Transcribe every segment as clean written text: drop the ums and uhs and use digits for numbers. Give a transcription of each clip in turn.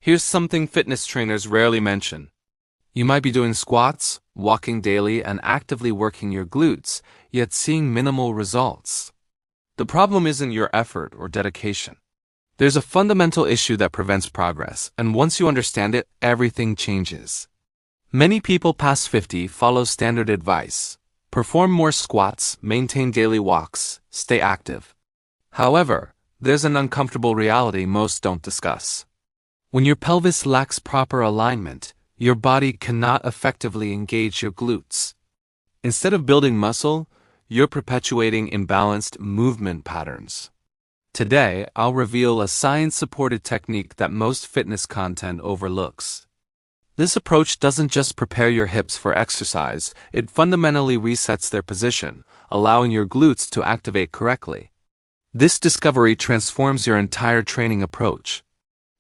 Here's something fitness trainers rarely mention. You might be doing squats, walking daily, and actively working your glutes, yet seeing minimal results. The problem isn't your effort or dedication. There's a fundamental issue that prevents progress, and once you understand it, everything changes. Many people past 50 follow standard advice. Perform more squats, maintain daily walks, stay active. However, there's an uncomfortable reality most don't discuss. When your pelvis lacks proper alignment, your body cannot effectively engage your glutes. Instead of building muscle, you're perpetuating imbalanced movement patterns. Today, I'll reveal a science-supported technique that most fitness content overlooks. This approach doesn't just prepare your hips for exercise, it fundamentally resets their position, allowing your glutes to activate correctly. This discovery transforms your entire training approach.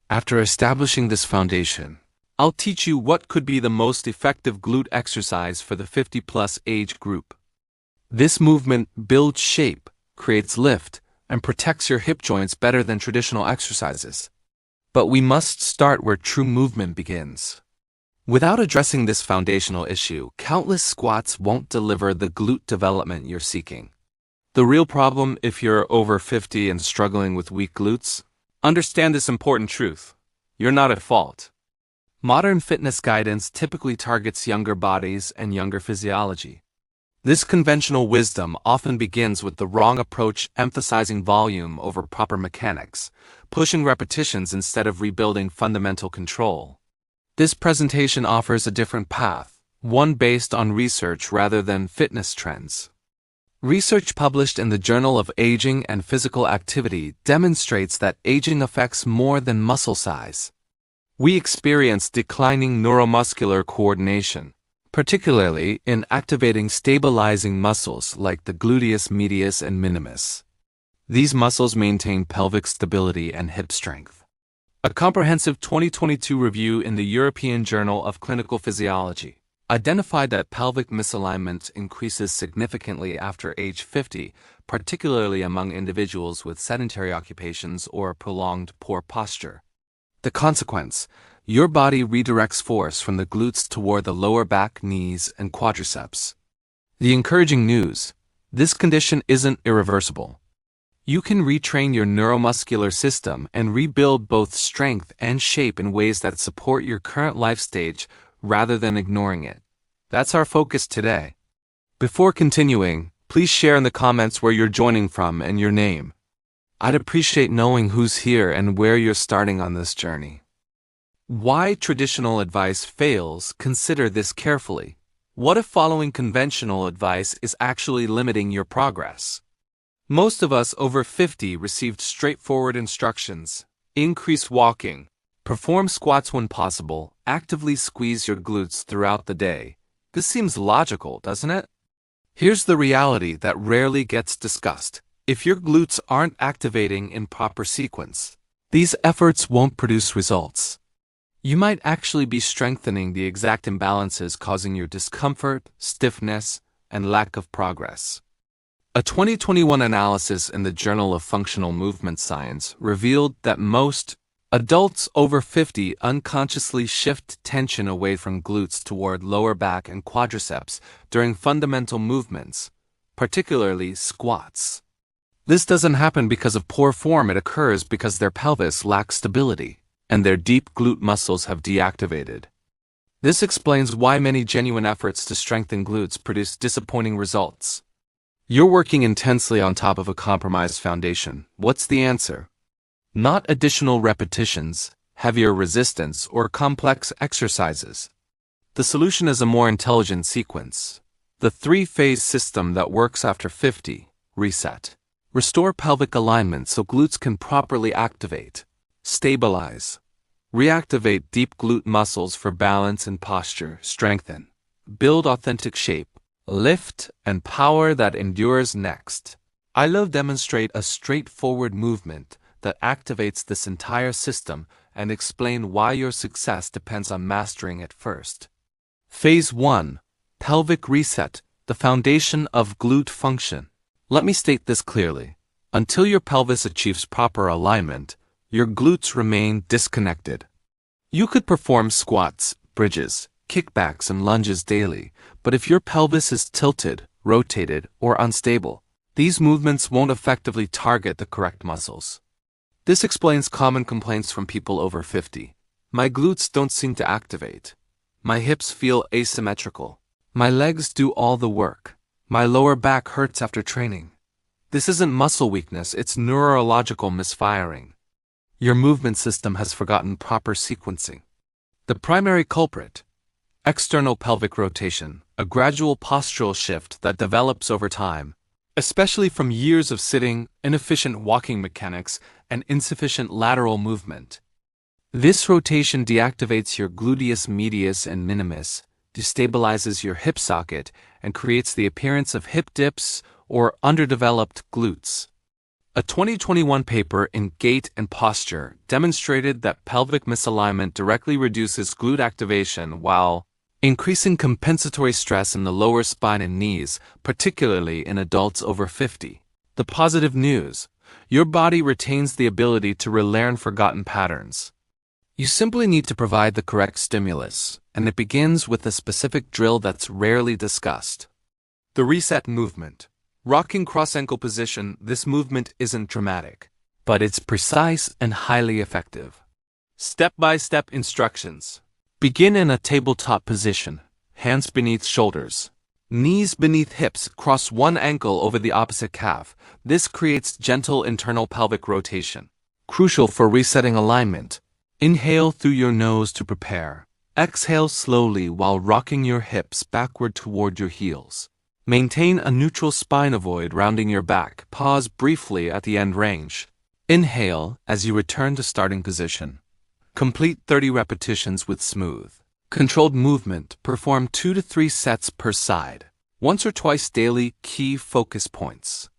After establishing this foundation, I'll teach you what could be the most effective glute exercise for the 50-plus age group. This movement builds shape, creates lift, and protects your hip joints better than traditional exercises. But we must start where true movement begins. Without addressing this foundational issue, countless squats won't deliver the glute development you're seeking. The real problem, if you're over 50 and struggling with weak glutes, understand this important truth: you're not at fault. Modern fitness guidance typically targets younger bodies and younger physiology. This conventional wisdom often begins with the wrong approach, emphasizing volume over proper mechanics, pushing repetitions instead of rebuilding fundamental control. This presentation offers a different path, one based on research rather than fitness trends. Research published in the Journal of Aging and Physical Activity demonstrates that aging affects more than muscle size. We experience declining neuromuscular coordination, particularly in activating stabilizing muscles like the gluteus medius and minimus. These muscles maintain pelvic stability and hip strength. A comprehensive 2022 review in the European Journal of Clinical Physiology identified that pelvic misalignment increases significantly after age 50, particularly among individuals with sedentary occupations or prolonged poor posture. The consequence: your body redirects force from the glutes toward the lower back, knees, and quadriceps. The encouraging news: this condition isn't irreversible. You can retrain your neuromuscular system and rebuild both strength and shape in ways that support your current life stage rather than ignoring it. That's our focus today. Before continuing, please share in the comments where you're joining from and your name. I'd appreciate knowing who's here and where you're starting on this journey. Why traditional advice fails? Consider this carefully. What if following conventional advice is actually limiting your progress? Most of us over 50 received straightforward instructions: increase walking, perform squats when possible, actively squeeze your glutes throughout the day. This seems logical, doesn't it? Here's the reality that rarely gets discussed. If your glutes aren't activating in proper sequence, these efforts won't produce results. You might actually be strengthening the exact imbalances causing your discomfort, stiffness, and lack of progress. A 2021 analysis in the Journal of Functional Movement Science revealed that most adults over 50 unconsciously shift tension away from glutes toward lower back and quadriceps during fundamental movements, particularly squats. This doesn't happen because of poor form, it occurs because their pelvis lacks stability and their deep glute muscles have deactivated. This explains why many genuine efforts to strengthen glutes produce disappointing results. You're working intensely on top of a compromised foundation. What's the answer? Not additional repetitions, heavier resistance, or complex exercises. The solution is a more intelligent sequence. The three-phase system that works after 50. Reset. Restore pelvic alignment so glutes can properly activate. Stabilize. Reactivate deep glute muscles for balance and posture. Strengthen. Build authentic shape. Lift and power that endures. Next, I'll demonstrate a straightforward movement that activates this entire system and explain why your success depends on mastering it first. Phase 1. Pelvic reset, the foundation of glute function. Let me state this clearly. Until your pelvis achieves proper alignment, your glutes remain disconnected. You could perform squats, bridges, kickbacks, and lunges daily, but if your pelvis is tilted, rotated, or unstable, these movements won't effectively target the correct muscles. This explains common complaints from people over 50. My glutes don't seem to activate. My hips feel asymmetrical. My legs do all the work. My lower back hurts after training. This isn't muscle weakness, it's neurological misfiring. Your movement system has forgotten proper sequencing. The primary culprit: external pelvic rotation, a gradual postural shift that develops over time, especially from years of sitting, inefficient walking mechanics, and insufficient lateral movement. This rotation deactivates your gluteus medius and minimus, destabilizes your hip socket, and creates the appearance of hip dips or underdeveloped glutes. A 2021 paper in Gait and Posture demonstrated that pelvic misalignment directly reduces glute activation while increasing compensatory stress in the lower spine and knees, particularly in adults over 50. The positive news: your body retains the ability to relearn forgotten patterns. You simply need to provide the correct stimulus, and it begins with a specific drill that's rarely discussed. The reset movement. Rocking cross-ankle position, this movement isn't dramatic, but it's precise and highly effective. Step-by-step instructions. Begin in a tabletop position, hands beneath shoulders. Knees beneath hips, cross one ankle over the opposite calf. This creates gentle internal pelvic rotation. Crucial for resetting alignment. Inhale through your nose to prepare. Exhale slowly while rocking your hips backward toward your heels. Maintain a neutral spine, avoid rounding your back. Pause briefly at the end range. Inhale as you return to starting position. Complete 30 repetitions with smooth, controlled movement. Perform 2 to 3 sets per side. Once or twice daily. Key focus points.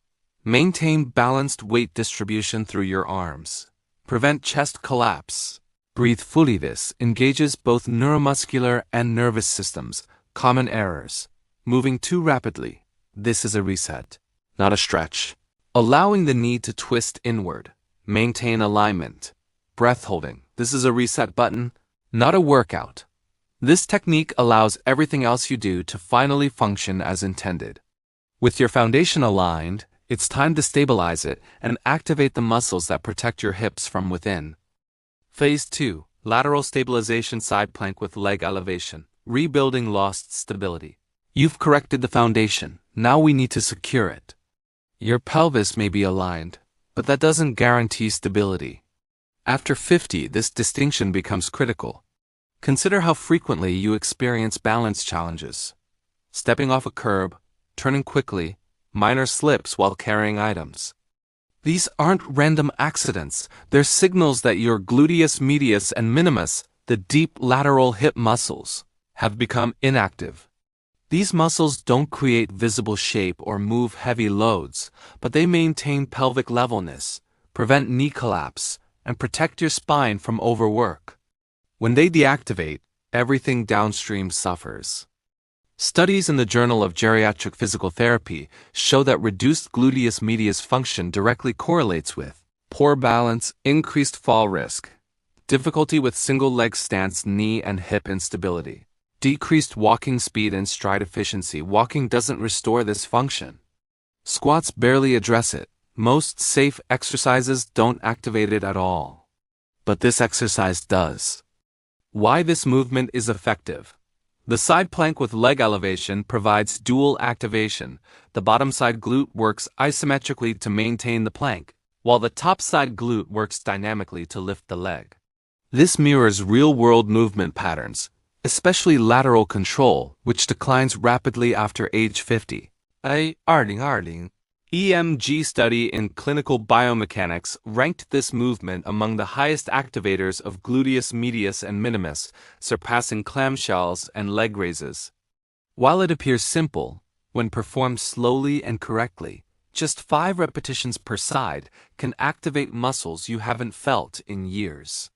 Maintain balanced weight distribution through your arms. Prevent chest collapse. Breathe fully. This engages both neuromuscular and nervous systems. Common errors: moving too rapidly. This is a reset, not a stretch. Allowing the knee to twist inward. Maintain alignment. Breath holding. This is a reset button, not a workout. This technique allows everything else you do to finally function as intended. With your foundation aligned, it's time to stabilize it and activate the muscles that protect your hips from within. Phase 2. Lateral stabilization, side plank with leg elevation. Rebuilding lost stability. You've corrected the foundation. Now we need to secure it. Your pelvis may be aligned, but that doesn't guarantee stability. After 50, this distinction becomes critical. Consider how frequently you experience balance challenges. Stepping off a curb, turning quickly, minor slips while carrying items. These aren't random accidents. They're signals that your gluteus medius and minimus, the deep lateral hip muscles, have become inactive. These muscles don't create visible shape or move heavy loads, but they maintain pelvic levelness, prevent knee collapse, and protect your spine from overwork. When they deactivate, everything downstream suffers. Studies in the Journal of Geriatric Physical Therapy show that reduced gluteus medius function directly correlates with poor balance, increased fall risk, difficulty with single leg stance, knee and hip instability, decreased walking speed and stride efficiency. Walking doesn't restore this function. Squats barely address it. Most safe exercises don't activate it at all. But this exercise does. Why this movement is effective. The side plank with leg elevation provides dual activation. The bottom side glute works isometrically to maintain the plank, while the top side glute works dynamically to lift the leg. This mirrors real-world movement patterns, especially lateral control, which declines rapidly after age 50. A 2020 EMG study in clinical biomechanics ranked this movement among the highest activators of gluteus medius and minimus, surpassing clamshells and leg raises. While it appears simple, when performed slowly and correctly, just 5 repetitions per side can activate muscles you haven't felt in years.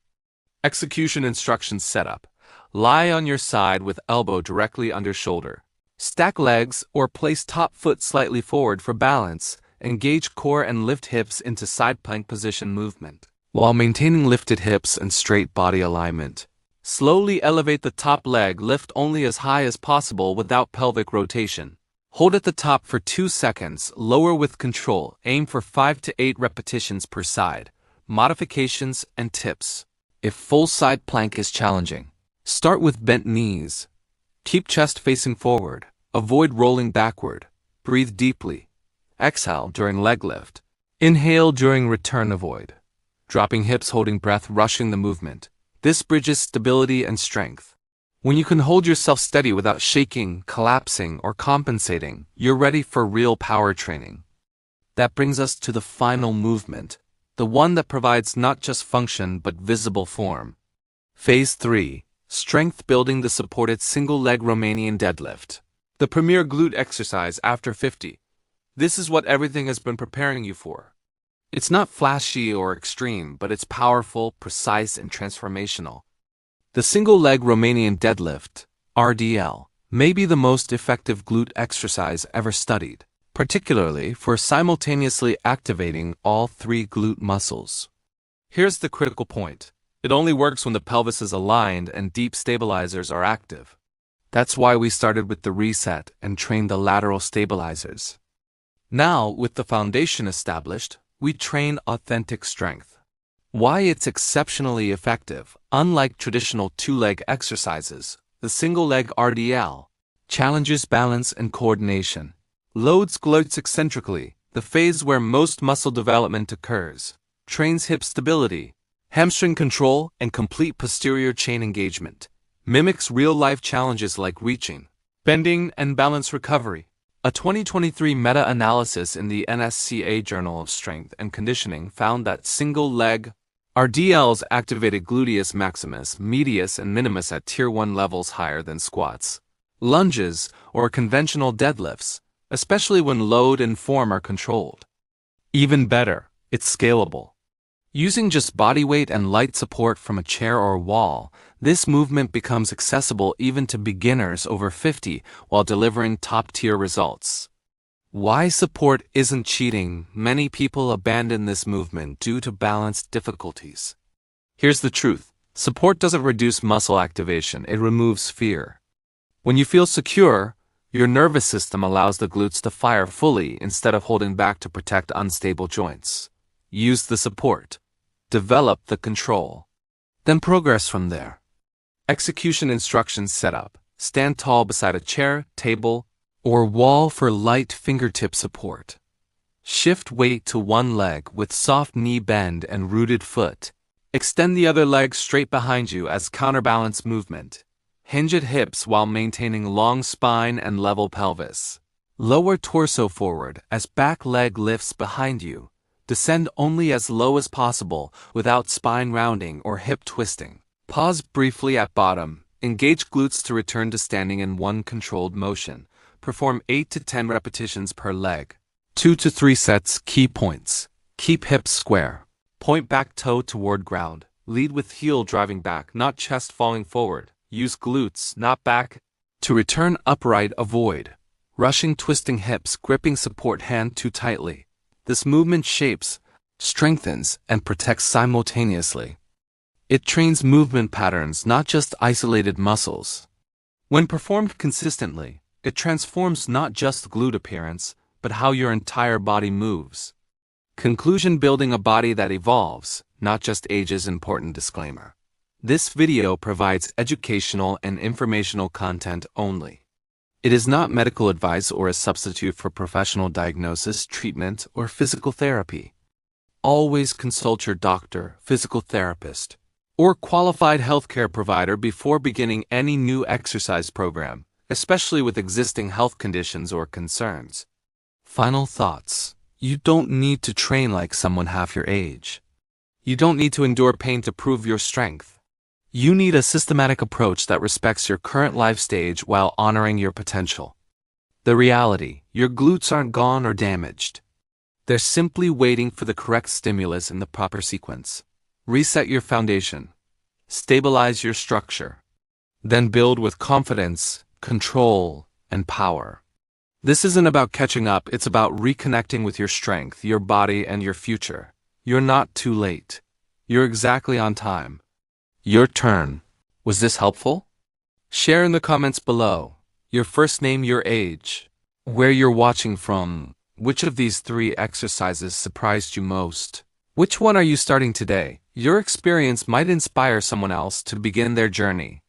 Execution instructions: setup. Lie on your side with elbow directly under shoulder. Stack legs or place top foot slightly forward for balance. Engage core and lift hips into side plank position movement, while maintaining lifted hips and straight body alignment. Slowly elevate the top leg, lift only as high as possible without pelvic rotation. Hold at the top for 2 seconds, lower with control, aim for 5 to 8 repetitions per side. Modifications and tips. If full side plank is challenging, start with bent knees. Keep chest facing forward, avoid rolling backward, breathe deeply. Exhale during leg lift. Inhale during return, avoid dropping hips, holding breath, rushing the movement. This bridges stability and strength. When you can hold yourself steady without shaking, collapsing, or compensating, you're ready for real power training. That brings us to the final movement, the one that provides not just function but visible form. Phase 3. Strength building, the supported single-leg Romanian deadlift. The premier glute exercise after 50. This is what everything has been preparing you for. It's not flashy or extreme, but it's powerful, precise, and transformational. The single-leg Romanian deadlift, RDL, may be the most effective glute exercise ever studied, particularly for simultaneously activating all 3 glute muscles. Here's the critical point. It only works when the pelvis is aligned and deep stabilizers are active. That's why we started with the reset and trained the lateral stabilizers. Now, with the foundation established, we train authentic strength. Why it's exceptionally effective, unlike traditional 2-leg exercises, the single-leg RDL challenges balance and coordination, loads glutes eccentrically, the phase where most muscle development occurs, trains hip stability, hamstring control, and complete posterior chain engagement, mimics real-life challenges like reaching, bending, and balance recovery. A 2023 meta-analysis in the NSCA Journal of Strength and Conditioning found that single-leg RDLs activated gluteus maximus, medius, and minimus at Tier 1 levels higher than squats, lunges, or conventional deadlifts, especially when load and form are controlled. Even better, it's scalable. Using just body weight and light support from a chair or wall, this movement becomes accessible even to beginners over 50 while delivering top-tier results. Why support isn't cheating? Many people abandon this movement due to balance difficulties. Here's the truth. Support doesn't reduce muscle activation, it removes fear. When you feel secure, your nervous system allows the glutes to fire fully instead of holding back to protect unstable joints. Use the support. Develop the control. Then progress from there. Execution instructions: setup. Stand tall beside a chair, table, or wall for light fingertip support. Shift weight to one leg with soft knee bend and rooted foot. Extend the other leg straight behind you as counterbalance movement. Hinge at hips while maintaining long spine and level pelvis. Lower torso forward as back leg lifts behind you. Descend only as low as possible without spine rounding or hip twisting. Pause briefly at bottom. Engage glutes to return to standing in one controlled motion. Perform 8 to 10 repetitions per leg. 2 to 3 sets. Key points. Keep hips square. Point back toe toward ground. Lead with heel driving back, not chest falling forward. Use glutes, not back. To return upright, avoid rushing, twisting hips, gripping support hand too tightly. This movement shapes, strengthens, and protects simultaneously. It trains movement patterns, not just isolated muscles. When performed consistently, it transforms not just glute appearance, but how your entire body moves. Conclusion: building a body that evolves, not just ages. Important disclaimer. This video provides educational and informational content only. It is not medical advice or a substitute for professional diagnosis, treatment, or physical therapy. Always consult your doctor, physical therapist, or qualified healthcare provider before beginning any new exercise program, especially with existing health conditions or concerns. Final thoughts. You don't need to train like someone half your age. You don't need to endure pain to prove your strength. You need a systematic approach that respects your current life stage while honoring your potential. The reality: your glutes aren't gone or damaged. They're simply waiting for the correct stimulus in the proper sequence. Reset your foundation. Stabilize your structure. Then build with confidence, control, and power. This isn't about catching up, it's about reconnecting with your strength, your body, and your future. You're not too late. You're exactly on time. Your turn. Was this helpful? Share in the comments below. Your first name, your age, where you're watching from. Which of these 3 exercises surprised you most? Which one are you starting today? Your experience might inspire someone else to begin their journey.